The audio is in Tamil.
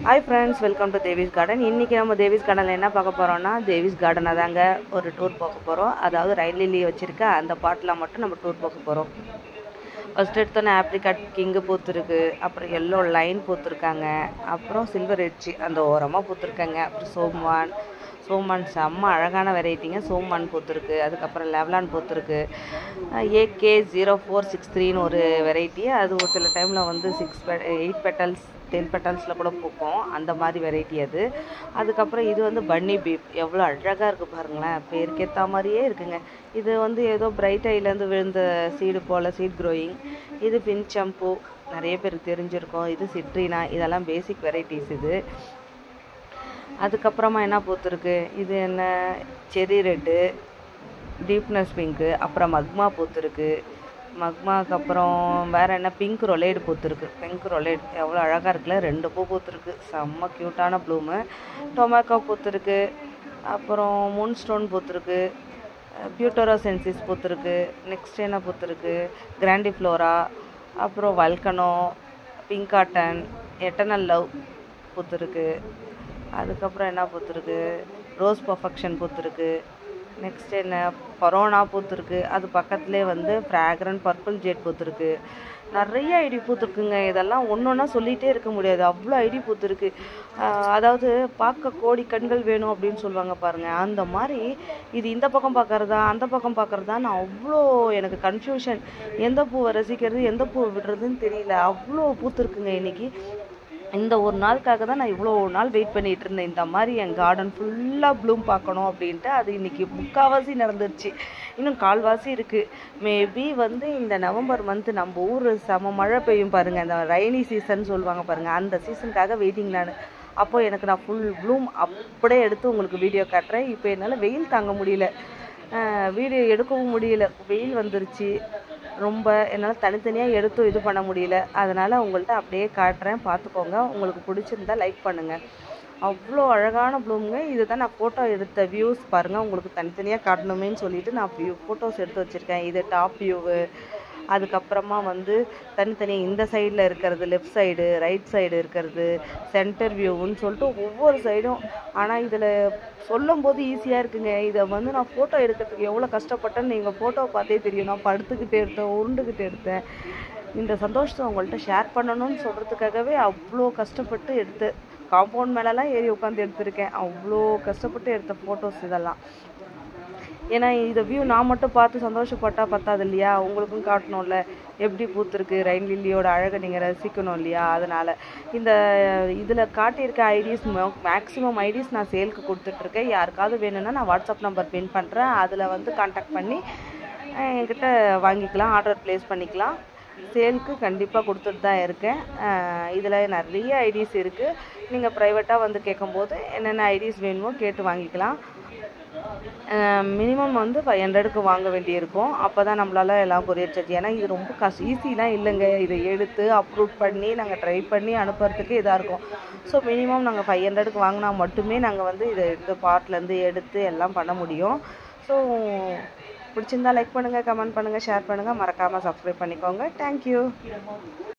Hi friends, welcome to Devi's Garden. இன்னைக்கு நம்ம Devi's Gardenல என்ன பார்க்க போறோம்னா Devi's Garden அதாங்க ஒரு டூர் பார்க்க போறோம். அதாவது ரைட் லில்லி வச்சிருக்க அந்த பாட்ல மட்டும் நம்ம டூர் பார்க்க போறோம். ஃபர்ஸ்ட் எடுத்தோன்னே ஆப்ரிகாட் கிங் பூத்துருக்கு, அப்புறம் எல்லோ லைன் பூத்துருக்காங்க, அப்புறம் சில்வர் எட்ஜி அந்த ஓரமாக பூத்துருக்காங்க, அப்புறம் சோமான் செம்ம அழகான வெரைட்டிங்க. சோமான் பூத்துருக்கு, அதுக்கப்புறம் லெவலான் பூத்துருக்கு, AK0463ன்னு ஒரு வெரைட்டி. அது ஒரு சில டைமில் வந்து 8 பெட்டல்ஸ் 10 பெட்டல்ஸில் கூட பூக்கும், அந்த மாதிரி வெரைட்டி அது. அதுக்கப்புறம் இது வந்து பன்னி பீப், எவ்வளோ அழகாக இருக்குது பாருங்களேன், பேருக்கேற்ற மாதிரியே இருக்குங்க. இது வந்து ஏதோ பிரைட் ஐலேருந்து விழுந்த சீடு போல் சீட் க்ரோயிங். இது பின்சம்பூ, நிறைய பேருக்கு தெரிஞ்சிருக்கும். இது சிட்ரினா, இதெல்லாம் பேசிக் வெரைட்டிஸ் இது. அதுக்கப்புறமா என்ன பூத்துருக்கு, இது என்ன செரி ரெட்டு, டீப்னஸ் பிங்க்கு, அப்புறம் மக்மா பூத்துருக்கு. மக்மாக்கு அப்புறம் வேறு என்ன பிங்க் ரொலேடு பூத்துருக்கு. பிங்க் ரொலேடு எவ்வளோ அழகாக இருக்குல்ல, 2 பூ பூத்துருக்கு, செம்ம க்யூட்டான ப்ளூமு. டொமேட்டோ பூத்துருக்கு, அப்புறம் மூன் ஸ்டோன் பூத்துருக்கு, பியூட்டரோசென்சிஸ் பூத்துருக்கு. நெக்ஸ்ட் என்ன பூத்துருக்கு, கிராண்டிஃப்ளோரா, அப்புறம் volcano, pink cotton, eternal love பூத்துருக்கு. அதுக்கப்புறம் என்ன பூத்துருக்கு, ரோஸ் பர்ஃபெக்ஷன் பூத்துருக்கு. நெக்ஸ்ட் என்ன பரோனா பூத்துருக்கு. அது பக்கத்துலேயே வந்து ஃப்ராக்ரன்ட் பர்பிள் ஜெட் பூத்துருக்கு. நிறைய ஐடி பூத்துருக்குங்க. இதெல்லாம் ஒன்று ஒன்றா சொல்லிகிட்டே இருக்க முடியாது, அவ்வளோ ஐடி பூத்துருக்கு. அதாவது பார்க்க கோடி கண்கள் வேணும் அப்படின்னு சொல்லுவாங்க பாருங்கள், அந்த மாதிரி இது இந்த பக்கம் பார்க்குறதா அந்த பக்கம் பார்க்குறதான்னு அவ்வளோ எனக்கு கன்ஃபியூஷன். எந்த பூவை ரசிக்கிறது எந்த பூவை விடுறதுன்னு தெரியல, அவ்வளோ பூத்துருக்குங்க இன்றைக்கி. இந்த ஒரு நாளுக்காக தான் நான் இவ்வளோ நாள் வெயிட் பண்ணிகிட்டு இருந்தேன், இந்த மாதிரி என் கார்டன் ஃபுல்லாக ப்ளூம் பார்க்கணும் அப்படின்ட்டு. அது இன்றைக்கி முக்கால்வாசி நடந்துருச்சு, இன்னும் கால்வாசி இருக்குது. மேபி வந்து இந்த நவம்பர் மந்த்து நம்ம ஊர் செம மழை பெய்யும் பாருங்கள், அந்த ரைனி சீசன் சொல்லுவாங்க பாருங்கள், அந்த சீசனுக்காக வெயிட்டிங் நான். அப்போது எனக்கு நான் ஃபுல் ப்ளூம் அப்படியே எடுத்து உங்களுக்கு வீடியோ காட்டுறேன். இப்போ என்னால் வெயில் தாங்க முடியல, வீடியோ எடுக்கவும் முடியல, வெயில் வந்துருச்சு ரொம்ப. என்னால் தனித்தனியாக எடுத்து இது பண்ண முடியல, அதனால் உங்கள்கிட்ட அப்படியே காட்டுறேன், பார்த்துக்கோங்க. உங்களுக்கு பிடிச்சிருந்தா லைக் பண்ணுங்கள். அவ்வளோ அழகான ப்ளூமுங்க. இது தான் நான் ஃபோட்டோ எடுத்த வியூஸ் பாருங்கள், உங்களுக்கு தனித்தனியாக காட்டணுமேன்னு சொல்லிவிட்டு நான் ஃபோட்டோஸ் எடுத்து வச்சுருக்கேன். இது டாப் வியூவு, அதுக்கப்புறமா வந்து தனித்தனியாக இந்த சைடில் இருக்கிறது, லெஃப்ட் சைடு, ரைட் சைடு இருக்கிறது, சென்டர் வியூவுன்னு சொல்லிட்டு ஒவ்வொரு சைடும். ஆனால் இதில் சொல்லும் போது ஈஸியாக இருக்குங்க, இதை வந்து நான் ஃபோட்டோ எடுக்கிறதுக்கு எவ்வளோ கஷ்டப்பட்டேன்னு நீங்கள் ஃபோட்டோவை பார்த்தே தெரியும். நான் படுத்துக்கிட்டே எடுத்தேன், உருண்டுக்கிட்டு எடுத்தேன். இந்த சந்தோஷத்தை உங்கள்கிட்ட ஷேர் பண்ணணும்னு சொல்கிறதுக்காகவே அவ்வளோ கஷ்டப்பட்டு எடுத்து காம்பவுண்ட் மேலெலாம் ஏறி உட்காந்து எடுத்திருக்கேன். அவ்வளோ கஷ்டப்பட்டு எடுத்த ஃபோட்டோஸ் இதெல்லாம். ஏன்னா இந்த வியூ நான் மட்டும் பார்த்து சந்தோஷப்பட்டால் பத்தாது இல்லையா, உங்களுக்கும் காட்டணும்ல எப்படி பூத்துருக்கு, ரைன் லில்லியோட அழகை நீங்கள் ரசிக்கணும் இல்லையா. அதனால் இந்த இதில் காட்டியிருக்க ஐடிஸ் மேக்ஸிமம் ஐடிஸ் நான் சேலுக்கு கொடுத்துட்ருக்கேன். யாருக்காவது வேணும்னா நான் வாட்ஸ்அப் நம்பர் பின் பண்ணுறேன், அதில் வந்து கான்டாக்ட் பண்ணி என்கிட்ட வாங்கிக்கலாம், ஆர்டர் ப்ளேஸ் பண்ணிக்கலாம். சேலுக்கு கண்டிப்பாக கொடுத்துட்டு தான் இருக்கேன். இதில் நிறைய ஐடிஸ் இருக்குது, நீங்கள் ப்ரைவேட்டாக வந்து கேட்கும்போது என்னென்ன ஐடிஸ் வேணுமோ கேட்டு வாங்கிக்கலாம். மினிமம் வந்து 500க்கு வாங்க வேண்டியிருக்கும், அப்போ தான் நம்மளால் எல்லாம் கொரியர் சார்ஜ். ஏன்னா இது ரொம்ப ஈஸிலாம் இல்லைங்க, இதை எடுத்து அப்லோட் பண்ணி நாங்கள் ட்ரை பண்ணி அனுப்புறதுக்கு இதாக இருக்கும். ஸோ மினிமம் நாங்கள் 500க்கு வாங்கினா மட்டுமே நாங்கள் வந்து இதை இந்த பார்ட்லேருந்து எடுத்து எல்லாம் பண்ண முடியும். ஸோ பிடிச்சிருந்தா லைக் பண்ணுங்கள், கமெண்ட் பண்ணுங்கள், ஷேர் பண்ணுங்கள், மறக்காமல் சப்ஸ்கிரைப் பண்ணிக்கோங்க. தேங்க்யூ.